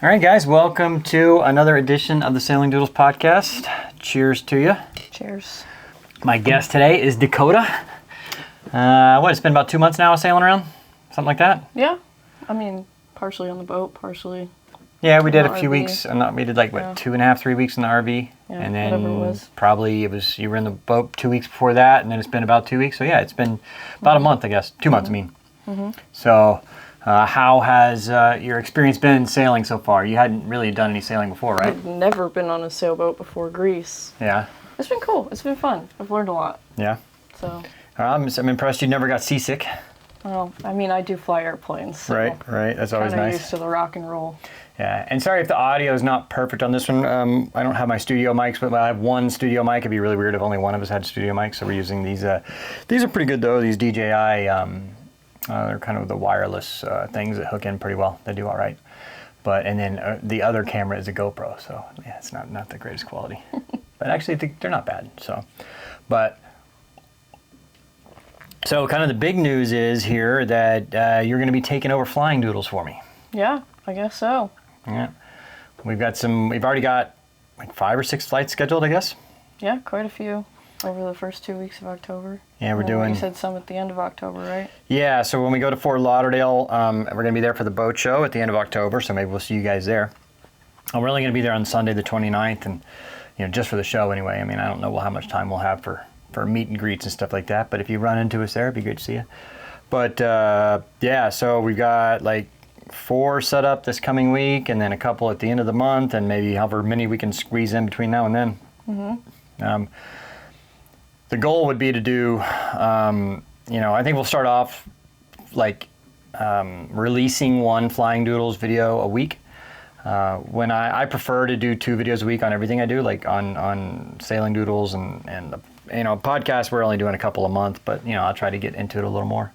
All right, guys, welcome to another edition of the Sailing Doodles podcast. Cheers to you. Cheers. My guest today is Dakota. It's been about 2 months now sailing around? Something like that? Yeah. I mean, partially on the boat, partially. Yeah, we did a RV. few weeks. We did 2.5, 3 weeks in the RV. Yeah, and then whatever it was. Probably you were in the boat 2 weeks before that, and then it's been about 2 weeks. So yeah, it's been about a month, I guess. 2 months, I mean. Mm-hmm. So how has your experience been sailing so far? You hadn't really done any sailing before, right? I've never been on a sailboat before Greece. Yeah. It's been cool. It's been fun. I've learned a lot. Yeah. So. I'm impressed you never got seasick. Well, I mean, I do fly airplanes. So Right. That's always nice. Used to the rock and roll. Yeah, and sorry if the audio is not perfect on this one. I don't have my studio mics, but I have one studio mic. It'd be really weird if only one of us had studio mics, so we're using these. These are pretty good, though, these DJI. They're kind of the wireless things that hook in pretty well. They do all right. And then the other camera is a GoPro, so yeah, it's not the greatest quality. But actually, they're not bad. So kind of the big news is here that you're going to be taking over Flying Doodles for me. Yeah, I guess so. Yeah. We've already got like 5 or 6 flights scheduled, I guess. Yeah, quite a few over the first 2 weeks of October. Yeah, we're doing. You said some at the end of October, right? Yeah, so when we go to Fort Lauderdale, we're going to be there for the boat show at the end of October, so maybe we'll see you guys there. We're only going to be there on Sunday the 29th, and just for the show anyway. I mean, I don't know how much time we'll have for meet and greets and stuff like that, but if you run into us there, it'd be good to see you. But yeah, so we've got like 4 set up this coming week, and then a couple at the end of the month, and maybe however many we can squeeze in between now and then. Mm-hmm. The goal would be to do, I think we'll start off like releasing one Flying Doodles video a week. When I prefer to do 2 videos a week on everything I do, like on Sailing Doodles and the podcast. We're only doing a couple a month, but I'll try to get into it a little more.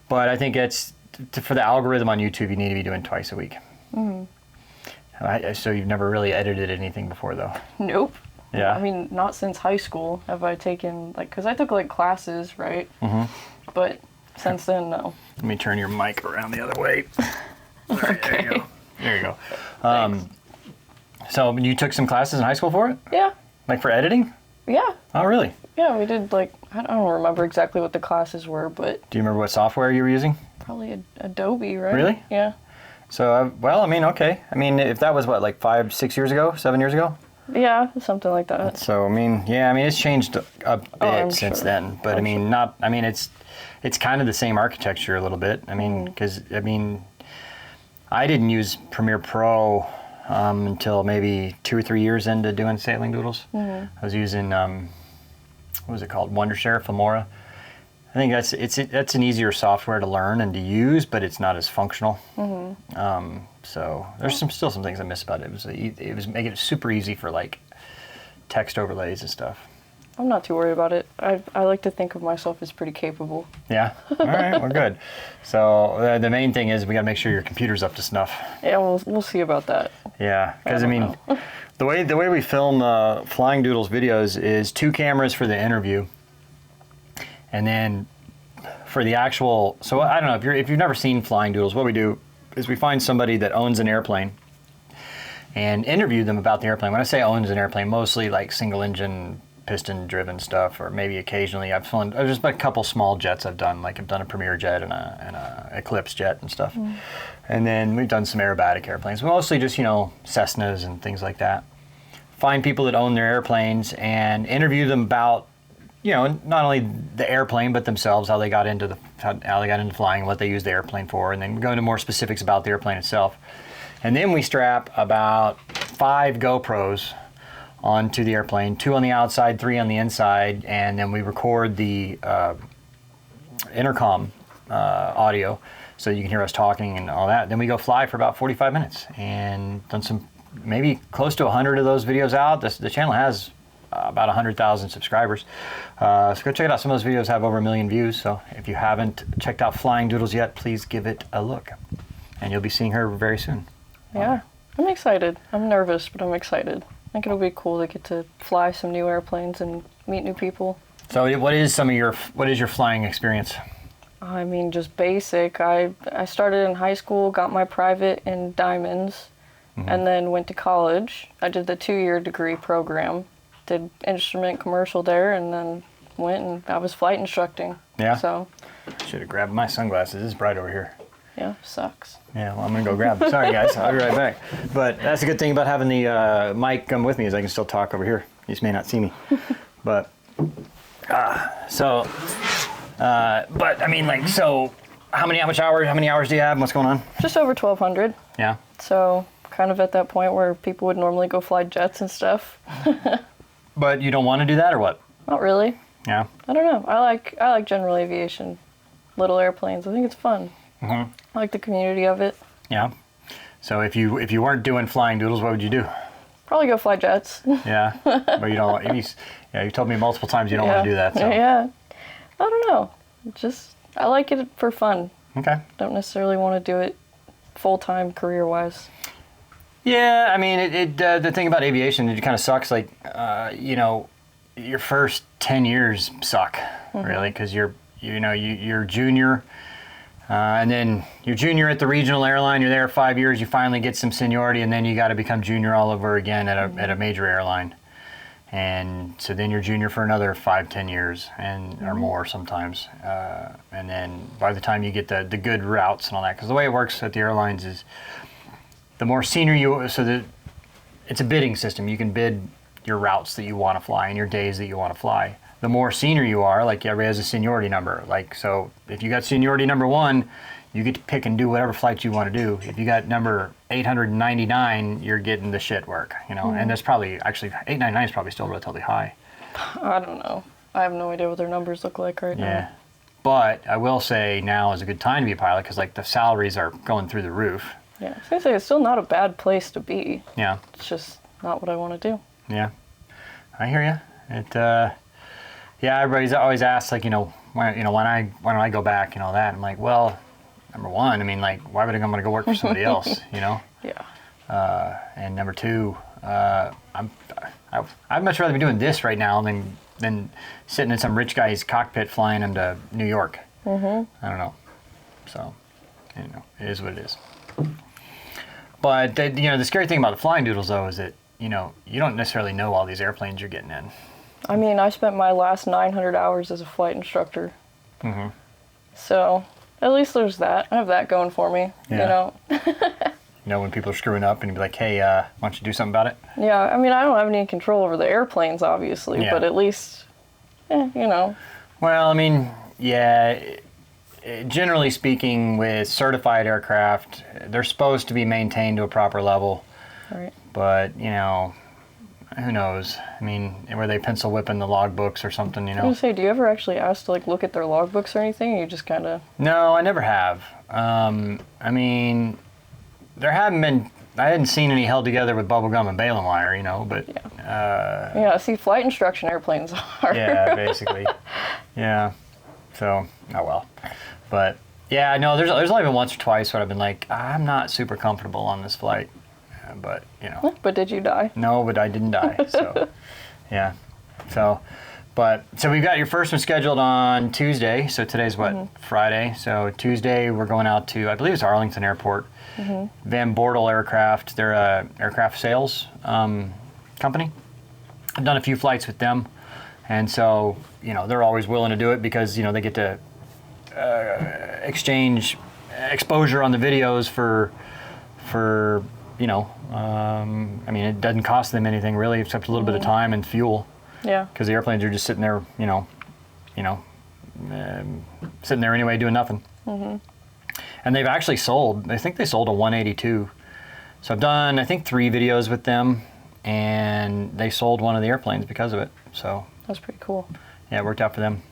But I think it's for the algorithm on YouTube, you need to be doing twice a week. Mm-hmm. So you've never really edited anything before, though? Nope. Yeah. I mean, not since high school have I taken because I took classes, right? Mm-hmm. But since then, no. Let me turn your mic around the other way. Okay. There you go. So you took some classes in high school for it? Yeah. Like for editing? Yeah. Oh, really? Yeah, we did I don't remember exactly what the classes were, but... Do you remember what software you were using? Probably Adobe, right? Really? Yeah. So, okay. I mean, if that was 5, 6 years ago, 7 years ago? Yeah, something like that. So, it's changed a bit since then. But it's kind of the same architecture a little bit. I mean, because, I didn't use Premiere Pro until maybe 2 or 3 years into doing Sailing Doodles. Mm-hmm. I was using, what was it called? Wondershare, Filmora. I think that's an easier software to learn and to use, but it's not as functional. Mm-hmm. So there's still some things I miss about it. It was making it super easy for text overlays and stuff. I'm not too worried about it. I like to think of myself as pretty capable. Yeah. All right. Well, good. So the main thing is we got to make sure your computer's up to snuff. Yeah, we'll see about that. Yeah, because the way we film Flying Doodles videos is 2 cameras for the interview, and then for the actual. So I don't know if you've never seen Flying Doodles. What we do is we find somebody that owns an airplane and interview them about the airplane. When I say owns an airplane, mostly single engine, piston driven stuff, or maybe occasionally I've flown. There's been a couple small jets I've done. I've done a Premier jet and a Eclipse jet and stuff. Mm. And then we've done some aerobatic airplanes, mostly just Cessnas and things like that. Find people that own their airplanes and interview them about not only the airplane but themselves, how they got into flying, what they use the airplane for, and then we go into more specifics about the airplane itself. And then we strap about 5 GoPros onto the airplane, 2 on the outside, 3 on the inside, and then we record the intercom audio so you can hear us talking and all that. Then we go fly for about 45 minutes and done some, maybe close to 100 of those videos out. The channel has about 100,000 subscribers. So go check it out. Some of those videos have over 1 million views, so if you haven't checked out Flying Doodles yet, please give it a look. And you'll be seeing her very soon. Yeah, I'm excited. I'm nervous, but I'm excited. I think it'll be cool to get to fly some new airplanes and meet new people. So what is your flying experience? I mean, just basic. I started in high school, got my private in Diamonds, and then went to college. I did the 2-year degree program, did instrument commercial there, and then went and I was flight instructing. Yeah. So. Should have grabbed my sunglasses. It's bright over here. Yeah, sucks. Yeah, well, I'm gonna go grab them. Sorry, guys. I'll be right back. But that's a good thing about having the mic come with me is I can still talk over here. You just may not see me. But I mean, like, so how many hours do you have? What's going on? Just over 1,200. Yeah. So kind of at that point where people would normally go fly jets and stuff. But you don't want to do that, or what? Not really. Yeah. I don't know. I like general aviation, little airplanes. I think it's fun. Mm-hmm. I like the community of it. Yeah. So if you weren't doing Flying Doodles, what would you do? Probably go fly jets. Yeah. But you don't. You told me multiple times you don't want to do that. So. Yeah. I don't know. Just I like it for fun. Okay. Don't necessarily want to do it full-time career-wise. Yeah, I mean, the thing about aviation, it kind of sucks. Like, your first 10 years suck, really, because you're junior, and then you're junior at the regional airline. You're there 5 years. You finally get some seniority, and then you got to become junior all over again at a major airline. And so then you're junior for another 5-10 years or more sometimes. And then by the time you get the good routes and all that, because the way it works at the airlines is the more senior it's a bidding system. You can bid your routes that you want to fly and your days that you want to fly. The more senior you are, like everybody has a seniority number. Like, so if you got seniority number 1, you get to pick and do whatever flights you want to do. If you got number 899, you're getting the shit work, and that's probably, actually, 899 is probably still relatively high. I don't know. I have no idea what their numbers look like right now. Yeah. But I will say now is a good time to be a pilot because, like, the salaries are going through the roof. Yeah, I was going to say, it's still not a bad place to be. Yeah. It's just not what I want to do. Yeah. I hear you. Everybody's always asked, like, when do I go back and all that? I'm like, well, number 1, I mean, like, why would I want to go work for somebody else, Yeah. And number 2, I'd much rather be doing this right now than sitting in some rich guy's cockpit flying him to New York. Mm-hmm. I don't know. So, it is what it is. But, the scary thing about the Flying Doodles, though, is that, you don't necessarily know all these airplanes you're getting in. I mean, I spent my last 900 hours as a flight instructor. Mm-hmm. So, at least there's that. I have that going for me, Yeah. When people are screwing up and you'd be like, hey, why don't you do something about it? Yeah, I mean, I don't have any control over the airplanes, obviously, but at least, Well, I mean, generally speaking, with certified aircraft, they're supposed to be maintained to a proper level. Right. But, who knows? I mean, were they pencil whipping the logbooks or something, I was going to say, do you ever actually ask to, like, look at their logbooks or anything? Or you just kind of... No, I never have. I mean, I hadn't seen any held together with bubble gum and baling wire, but... Yeah. See, flight instruction airplanes are. Yeah, basically. Yeah. So, oh well. But, yeah, no, there's only been once or twice where I've been like, I'm not super comfortable on this flight. But, But did you die? No, but I didn't die. So, yeah. So we've got your first one scheduled on Tuesday. So today's what? Mm-hmm. Friday. So Tuesday we're going out to, I believe it's Arlington Airport. Mm-hmm. Van Bortle Aircraft. They're a aircraft sales company. I've done a few flights with them. And so, they're always willing to do it because, they get to exchange exposure on the videos for I mean, it doesn't cost them anything really except a little bit of time and fuel. Yeah. Because the airplanes are just sitting there, sitting there anyway doing nothing. Mm-hmm. And they've actually I think they sold a 182. So I've done, I think, 3 videos with them, and they sold one of the airplanes because of it. So that's pretty cool. Yeah, it worked out for them.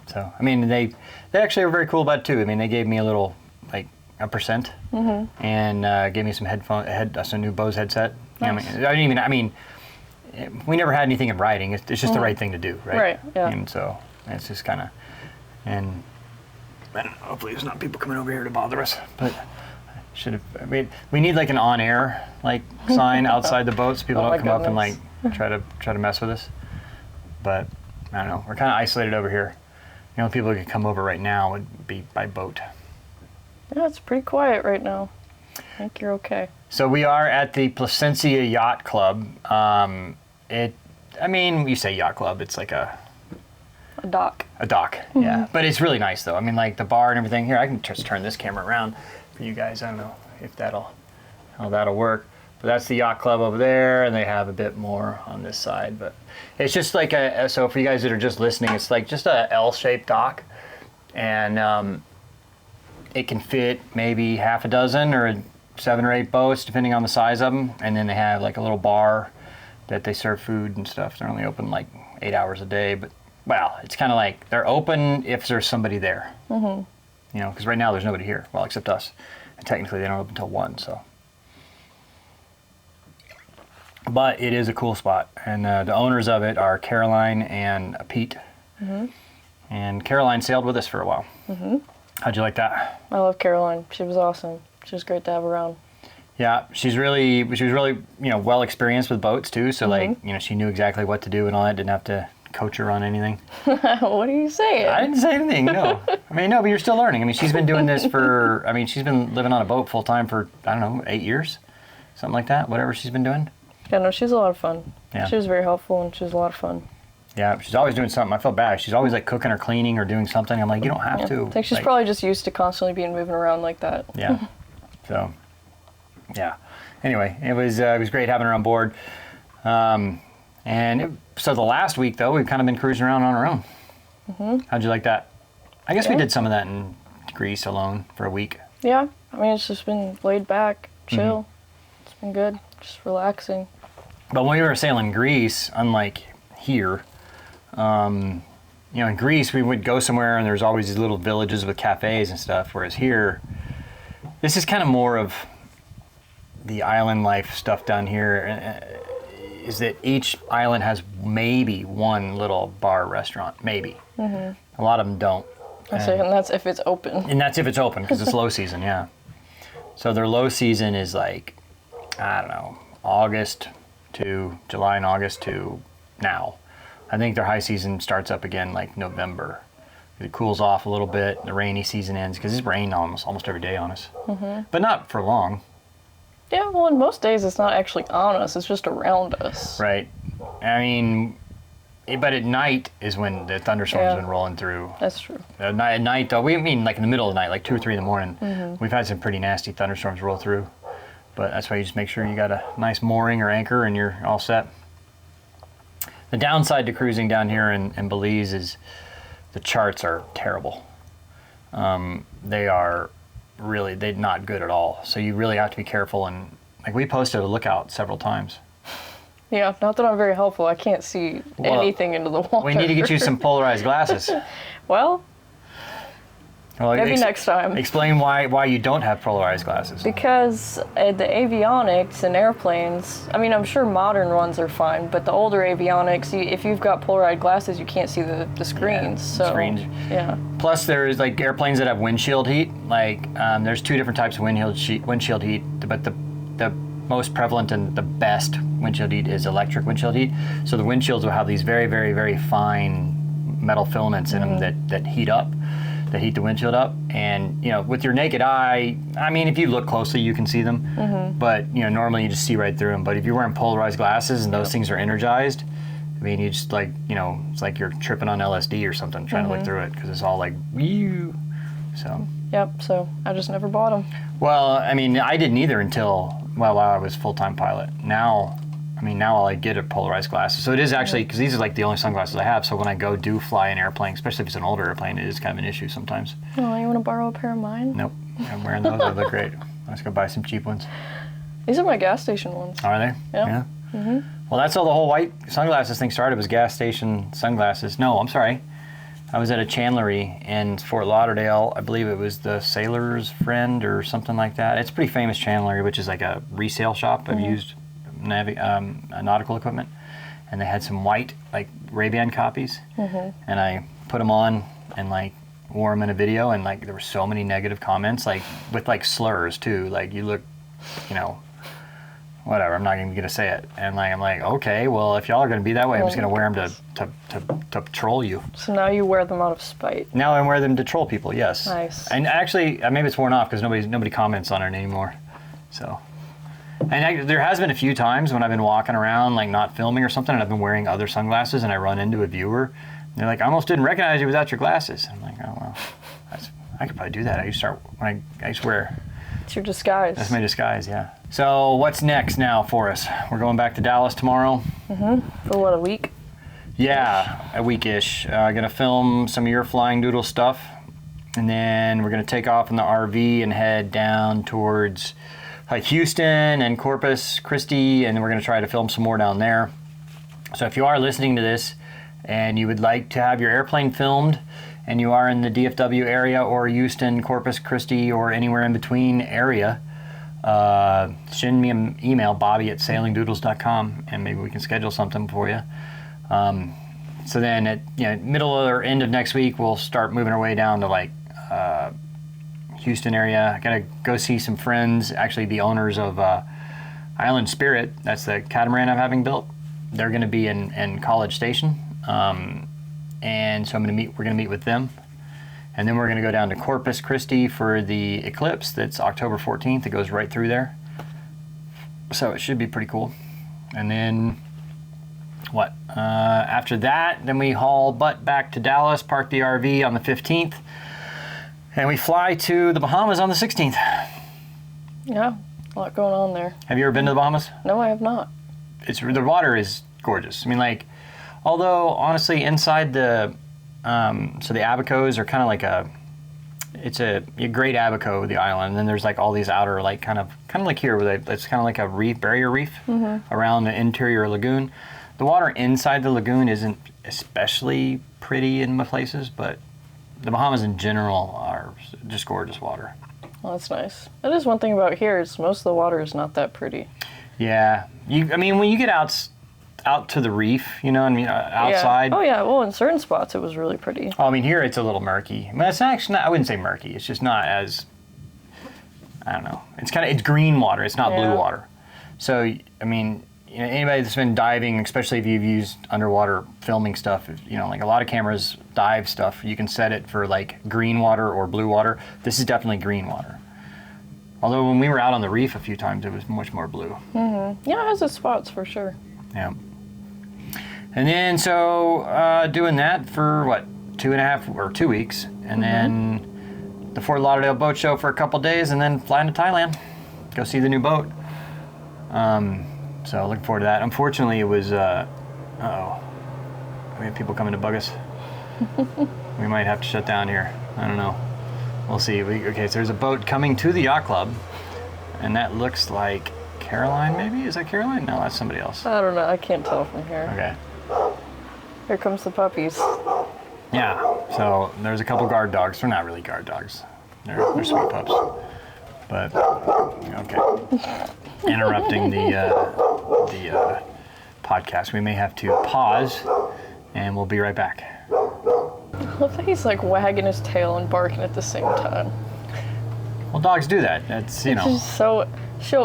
So, I mean, they actually were very cool about it too. I mean, they gave me a little, like, a percent, mm-hmm. and gave me some some new Bose headset. Nice. We never had anything in writing. It's just the right thing to do, right? Right. Yeah. And so it's just kind of, and hopefully there's not people coming over here to bother us. But we need like an on-air like sign outside the boat so people don't come up and like try to mess with us. But I don't know. We're kind of isolated over here. The only people who could come over right now would be by boat. Yeah, it's pretty quiet right now. I think you're okay. So we are at the Placencia Yacht Club. You say yacht club, it's like a dock. A dock, yeah. But it's really nice though. I mean, like the bar and everything. Here, I can just turn this camera around for you guys. I don't know if how that'll work. But that's the yacht club over there, and they have a bit more on this side. But it's just like so for you guys that are just listening, it's like just a L-shaped dock, and it can fit maybe half a dozen or 7 or 8 boats, depending on the size of them. And then they have like a little bar that they serve food and stuff. They're only open like 8 hours a day, but well, it's kind of like they're open if there's somebody there. Mm-hmm. You know, because right now there's nobody here, well, except us. And technically they don't open until 1, so. But it is a cool spot, and the owners of it are Caroline and Pete. Mm-hmm. And Caroline sailed with us for a while. Mm-hmm. How'd you like that? I love Caroline. She was awesome. She was great to have around. Yeah, she was really, well experienced with boats too. So she knew exactly what to do and all that. Didn't have to coach her on anything. What are you saying? I didn't say anything. No, no, but you're still learning. I mean, she's been doing this for. I mean, she's been living on a boat full time for 8 years, something like that. Whatever she's been doing. Yeah, no, she's a lot of fun. Yeah. She was very helpful and she was a lot of fun. Yeah, she's always doing something. I feel bad. She's always like cooking or cleaning or doing something. I'm like, you don't have to. I think she's probably just used to constantly being moving around like that. Yeah. So, yeah. Anyway, it was great having her on board. So the last week though, we've kind of been cruising around on our own. Mm-hmm. How'd you like that? I guess we did some of that in Greece alone for a week. Yeah, I mean it's just been laid back, chill. Mm-hmm. It's been good, just relaxing. But when we were sailing Greece, unlike here, in Greece we would go somewhere and there's always these little villages with cafes and stuff, whereas here, this is kind of more of the island life stuff down here, is that each island has maybe one little bar restaurant, maybe. Mm-hmm. A lot of them don't. And that's if it's open. And that's if it's open, because it's low season, yeah. So their low season is like, I don't know, July and August to now. I think their high season starts up again like November. It cools off a little bit, the rainy season ends, because it's rained almost every day on us. Mm-hmm. But not for long. Yeah, well, in most days it's not actually on us, it's just around us. Right. I mean, but at night is when the thunderstorms have been rolling through. That's true. At night, though, we mean like in the middle of the night, like 2 or 3 in the morning. Mm-hmm. We've had some pretty nasty thunderstorms roll through. But that's why you just make sure you got a nice mooring or anchor and you're all set. The downside to cruising down here in Belize is the charts are terrible. They're not good at all. So you really have to be careful, and like we posted a lookout several times. Yeah, not that I'm very helpful. I can't see anything into the water. We need to get you some polarized glasses. Well, maybe next time. Explain why you don't have polarized glasses. Because the avionics in airplanes, I mean, I'm sure modern ones are fine, but the older avionics, if you've got polarized glasses, you can't see the screens. Yeah, screens. Yeah. Plus, there's like airplanes that have windshield heat. Like, there's 2 different types of windshield heat, but the most prevalent and the best windshield heat is electric windshield heat. So the windshields will have these very, very, very fine metal filaments in them that heat up. That heat the windshield up, and with your naked eye, I mean, if you look closely, you can see them. Mm-hmm. But normally you just see right through them. But if you're wearing polarized glasses and those things are energized, I mean, you just it's like you're tripping on LSD or something trying to look through it because it's all like, whew. So. Yep. So I just never bought them. Well, I mean, I didn't either until while I was full-time pilot. Now all I get are polarized glasses. So it is actually, because these are like the only sunglasses I have, so when I do fly an airplane, especially if it's an older airplane, it is kind of an issue sometimes. Oh, you want to borrow a pair of mine? Nope. I'm wearing those. They look great. Let's go buy some cheap ones. These are my gas station ones. Are they? Yeah. Mm-hmm. Well, that's how the whole white sunglasses thing started, was gas station sunglasses. No, I'm sorry. I was at a chandlery in Fort Lauderdale. I believe it was the Sailor's Friend or something like that. It's a pretty famous chandlery, which is like a resale shop of used nautical equipment, and they had some white like Ray-Ban copies, and I put them on and like wore them in a video, and like there were so many negative comments, like with like slurs too, like you look, whatever, I'm not even gonna say it, and like I'm like, okay, well if y'all are gonna be that way, I'm just gonna wear them to troll you. So now you wear them out of spite. Now I wear them to troll people, yes. Nice. And actually maybe it's worn off because nobody comments on it anymore, so. And there has been a few times when I've been walking around, like not filming or something, and I've been wearing other sunglasses, and I run into a viewer, and they're like, "I almost didn't recognize you without your glasses." I'm like, "Oh well, I could probably do that. I used to wear." It's your disguise. That's my disguise, yeah. So what's next now for us? We're going back to Dallas tomorrow. For what, a week? Yeah, a week-ish. Gonna film some of your Flying Doodle stuff, and then we're gonna take off in the RV and head down towards like Houston and Corpus Christi, and then we're gonna try to film some more down there. So if you are listening to this and you would like to have your airplane filmed, and you are in the DFW area or Houston, Corpus Christi, or anywhere in between area, send me an email, bobby@sailingdoodles.com, and maybe we can schedule something for you. So then at middle or end of next week, we'll start moving our way down to like Houston area. I gotta go see some friends, actually the owners of Island Spirit. That's the catamaran I'm having built. They're gonna be in College Station. And so we're gonna meet with them. And then we're gonna go down to Corpus Christi for the eclipse that's October 14th. It goes right through there. So it should be pretty cool. And then after that, then we haul butt back to Dallas, park the RV on the 15th, and we fly to the Bahamas on the 16th. Yeah, a lot going on there. Have you ever been to the Bahamas? No, I have not. The water is gorgeous. I mean, like, although honestly, inside the so the Abacos are kind of like it's a great Abaco, the island, and then there's like all these outer, like kind of like here, where it's kind of like a barrier reef around the interior lagoon. The water inside the lagoon isn't especially pretty in places, but the Bahamas in general are just gorgeous water. Well, that's nice. That is one thing about here, is most of the water is not that pretty. Yeah, I mean, when you get out to the reef, outside. Yeah. Oh yeah, well, in certain spots it was really pretty. Oh, I mean, here it's a little murky. I mean, it's actually not, I wouldn't say murky. It's just not as, I don't know. It's green water. It's not blue water. So, I mean, anybody that's been diving, especially if you've used underwater filming stuff, like a lot of cameras dive stuff, you can set it for like green water or blue water. This is definitely green water. Although when we were out on the reef a few times, it was much more blue. Mm-hmm. Yeah, it has its spots for sure. Yeah. And then doing that for 2.5 or 2 weeks, and then the Fort Lauderdale boat show for a couple days, and then flying to Thailand, go see the new boat. So looking forward to that. Unfortunately, it was, we have people coming to bug us. We might have to shut down here. I don't know. We'll see. So there's a boat coming to the yacht club, and that looks like Caroline, maybe? Is that Caroline? No, that's somebody else. I don't know. I can't tell from here. Okay. Here comes the puppies. Yeah. So there's a couple guard dogs. They're not really guard dogs. They're sweet pups. But okay. Interrupting the podcast. We may have to pause, and we'll be right back. I love that he's like wagging his tail and barking at the same time. Well, dogs do that. That's He's so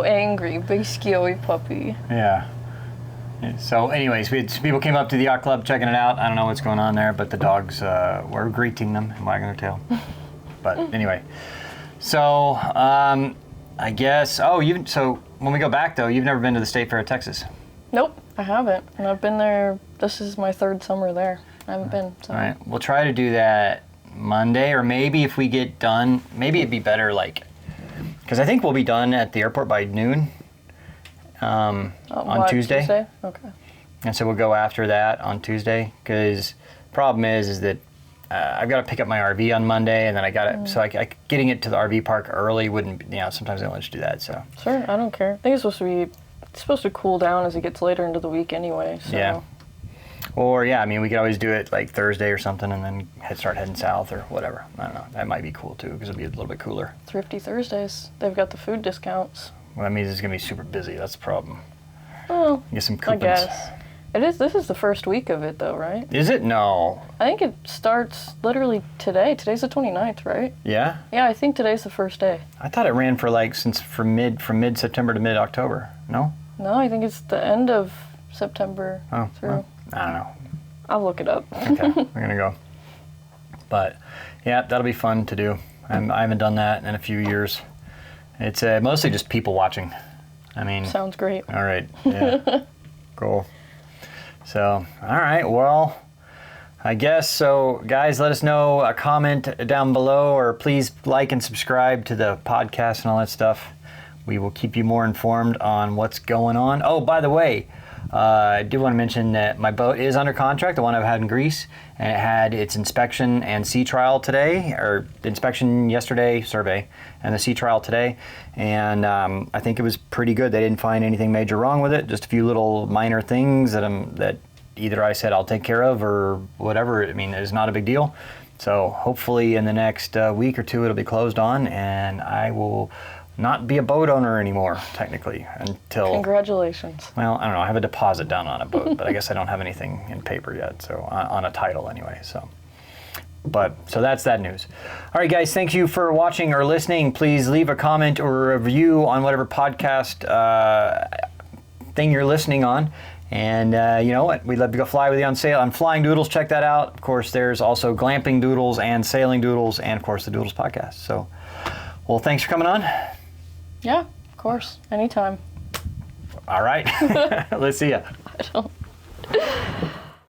angry, big skewy puppy. Yeah. So, anyways, people came up to the yacht club checking it out. I don't know what's going on there, but the dogs were greeting them and wagging their tail. But anyway, so I guess. So when we go back though, you've never been to the State Fair of Texas. Nope, I haven't, and I've been there. This is my 3rd summer there. I haven't been. So. All right, we'll try to do that Monday, or maybe if we get done, maybe it'd be better because I think we'll be done at the airport by noon on Tuesday. Okay. And so we'll go after that on Tuesday, because the problem is that I've got to pick up my RV on Monday, and then I got to, so getting it to the RV park early wouldn't, sometimes they don't let you do that, so. Sure, I don't care. I think it's supposed to cool down as it gets later into the week anyway, so. Yeah. Or, we could always do it like Thursday or something, and then start heading south or whatever. I don't know. That might be cool too, because it'll be a little bit cooler. Thrifty Thursdays. They've got the food discounts. Well, that means it's going to be super busy. That's the problem. Well, Get some coupons. I guess. This is the first week of it though, right? Is it? No. I think it starts literally today. Today's the 29th, right? Yeah? Yeah, I think today's the first day. I thought it ran for from mid-September to mid-October. No? No, I think it's the end of September through. Well, I don't know. I'll look it up. Okay, we're gonna go. But yeah, that'll be fun to do. I haven't done that in a few years. It's mostly just people watching. I mean, Sounds great. all right. Yeah. Cool. So, all right. Well, I guess so. Guys, let us know. A comment down below, or please like and subscribe to the podcast and all that stuff. We will keep you more informed on what's going on. Oh, by the way, I do want to mention that my boat is under contract, the one I've had in Greece, and it had its inspection and sea trial today, or inspection yesterday, survey, and the sea trial today. And I think it was pretty good. They didn't find anything major wrong with it, just a few little minor things that either I said I'll take care of or whatever. I mean, it's not a big deal. So hopefully in the next week or two it'll be closed on, and I will not be a boat owner anymore, technically, until... Congratulations. Well, I don't know. I have a deposit down on a boat, but I guess I don't have anything in paper yet, so on a title anyway. So that's that news. All right, guys, thank you for watching or listening. Please leave a comment or a review on whatever podcast thing you're listening on. And you know what? We'd love to go fly with you on Flying Doodles. Check that out. Of course, there's also Glamping Doodles and Sailing Doodles, and of course the Doodles podcast. So, well, thanks for coming on. Yeah, of course. Anytime. All right. Let's see ya. I don't.